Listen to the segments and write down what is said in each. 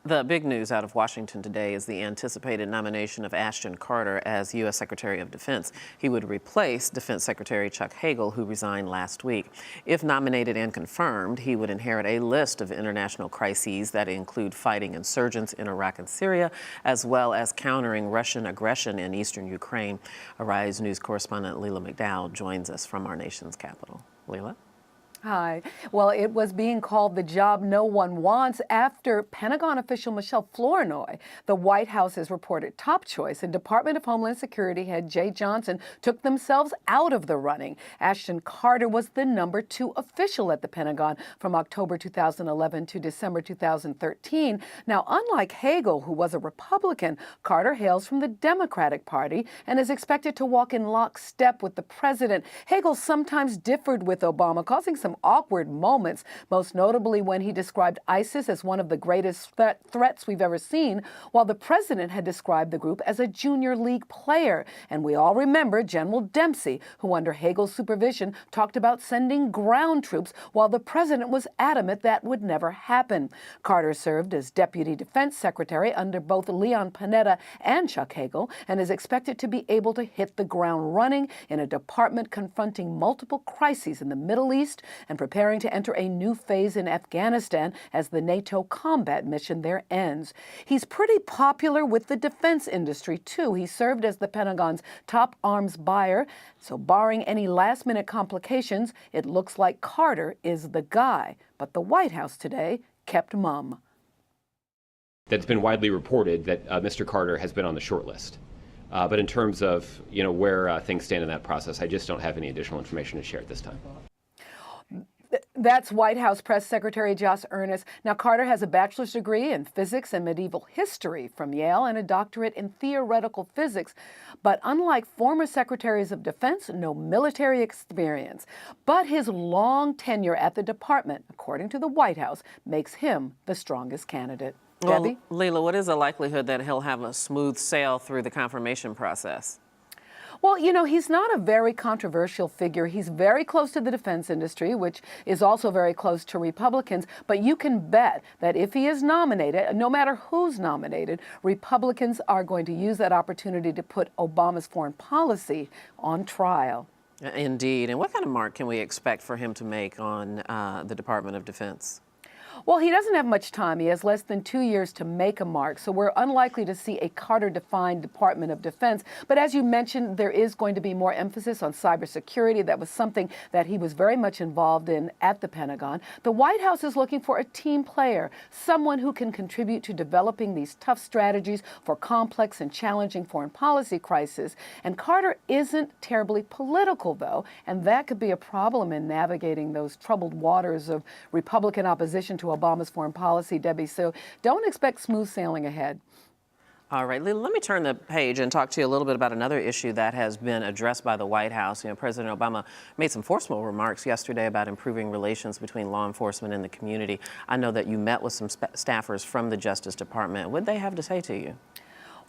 The big news out of Washington today is the anticipated nomination of Ashton Carter as U.S. Secretary of Defense. He would replace Defense Secretary Chuck Hagel, who resigned last week. If nominated and confirmed, he would inherit a list of international crises that include fighting insurgents in Iraq and Syria, as well as countering Russian aggression in eastern Ukraine. Arise News correspondent Leila McDowell joins us from our nation's capital. Leila? Hi. Well, it was being called the job no one wants after Pentagon official Michelle Flournoy, the White House's reported top choice, and Department of Homeland Security head Jay Johnson took themselves out of the running. Ashton Carter was the #2 official at the Pentagon from October 2011 to December 2013. Now, unlike Hagel, who was a Republican, Carter hails from the Democratic Party and is expected to walk in lockstep with the president. Hagel sometimes differed with Obama, causing some awkward moments, most notably when he described ISIS as one of the greatest threats we've ever seen, while the president had described the group as a junior league player. And we all remember General Dempsey, who under Hagel's supervision talked about sending ground troops, while the president was adamant that would never happen. Carter served as Deputy Defense Secretary under both Leon Panetta and Chuck Hagel, and is expected to be able to hit the ground running in a department confronting multiple crises in the Middle East and preparing to enter a new phase in Afghanistan as the NATO combat mission there ends. He's pretty popular with the defense industry, too. He served as the Pentagon's top arms buyer. So barring any last-minute complications, it looks like Carter is the guy. But the White House today kept mum. That's been widely reported that Mr. Carter has been on the short list. But in terms of where things stand in that process, I just don't have any additional information to share at this time. That's White House Press Secretary Josh Earnest. Now, Carter has a bachelor's degree in physics and medieval history from Yale and a doctorate in theoretical physics. But unlike former secretaries of defense, no military experience. But his long tenure at the department, according to the White House, makes him the strongest candidate. Debbie? Well, Leila, what is the likelihood that he'll have a smooth sail through the confirmation process? Well, he's not a very controversial figure. He's very close to the defense industry, which is also very close to Republicans. But you can bet that if he is nominated, no matter who's nominated, Republicans are going to use that opportunity to put Obama's foreign policy on trial. Indeed. And what kind of mark can we expect for him to make on the Department of Defense? Well, he doesn't have much time. He has less than 2 years to make a mark, so we're unlikely to see a Carter-defined Department of Defense. But as you mentioned, there is going to be more emphasis on cybersecurity. That was something that he was very much involved in at the Pentagon. The White House is looking for a team player, someone who can contribute to developing these tough strategies for complex and challenging foreign policy crises. And Carter isn't terribly political, though, and that could be a problem in navigating those troubled waters of Republican opposition to Obama's foreign policy, Debbie. So don't expect smooth sailing ahead. All right, Leila, let me turn the page and talk to you a little bit about another issue that has been addressed by the White House. President Obama made some forceful remarks yesterday about improving relations between law enforcement and the community. I know that you met with some staffers from the Justice Department. What did they have to say to you?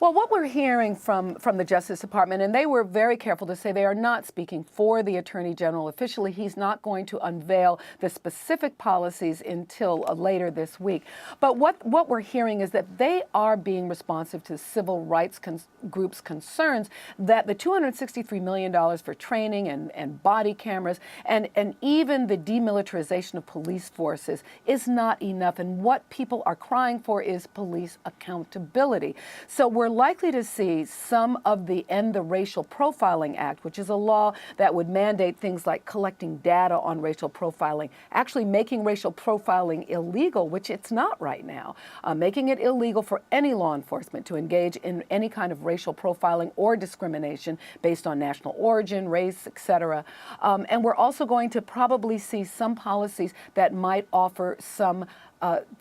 Well, what we're hearing from the Justice Department, and they were very careful to say they are not speaking for the Attorney General officially. He's not going to unveil the specific policies until later this week. But what we're hearing is that they are being responsive to civil rights groups' concerns that the $263 million for training and body cameras and even the demilitarization of police forces is not enough. And what people are crying for is police accountability. So we're likely to see some of the End the Racial Profiling Act, which is a law that would mandate things like collecting data on racial profiling, actually making racial profiling illegal, which it's not right now, making it illegal for any law enforcement to engage in any kind of racial profiling or discrimination based on national origin, race, etc. And we're also going to probably see some policies that might offer some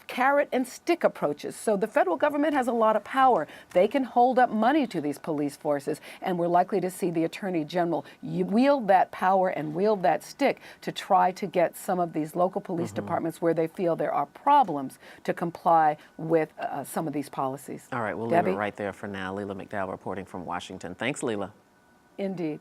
carrot and stick approaches. So the federal government has a lot of power. They can hold up money to these police forces, and we're likely to see the Attorney General wield that power and wield that stick to try to get some of these local police departments where they feel there are problems to comply with some of these policies. All right, we'll leave it right there for now. Leila McDowell reporting from Washington. Thanks, Leila. Indeed.